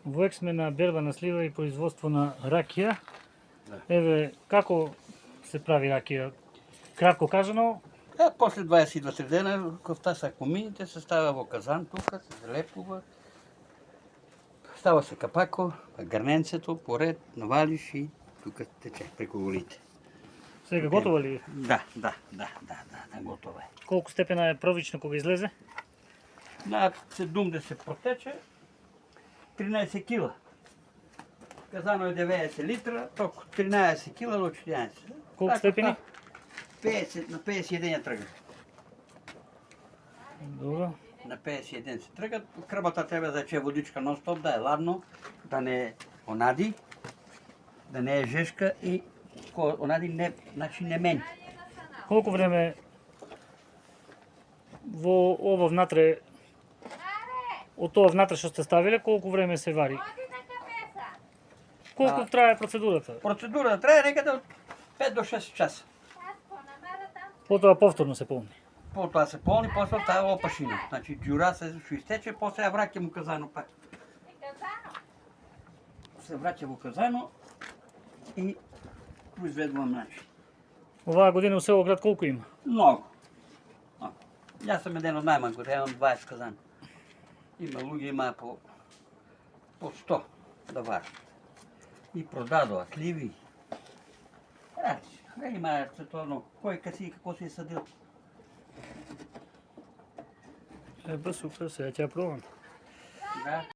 Во сме на берба на слива и производство на ракија. Да. Еве, како се прави ракија? Кратко кажано, После 22 дена кофта са комините се става во казан тука, се залепува. Става се капако, грненцето, поред, навалиш и тука тече преку улите. сега готова ли е? Да, готово е. Колку степена е првично кога излезе? На 70 протече, 13 кила. Казано е 90 литра, толку 13 кила до 14. Колку степени? 50 на 51 ја трга. Добро. На 51 се тргат. Крбата треба да че водичка нон-стоп, да е ладно, да не онади, да не е жешка и онади не, значи не мени. Колку време во ова внатре, од тоа внатре што сте ставиле, колку време се вари? Колку трае процедурата? Процедурата трае некаде од 5 до 6 часа. Потоа повторно се полни. Потоа се полни, после става опашина. Значи ѓура се што истече, после ја враќам у казано пак. Се враќа во казано и произведувам начин. Оваа година у село град колку има? Многу. Јас сум еден од најмалку, имам 20 казани. Има луѓе има по 100 да варат. И продадоа сливи. Има световно, кој каси како си садил. Супер, сега ќе ја пробам. Да.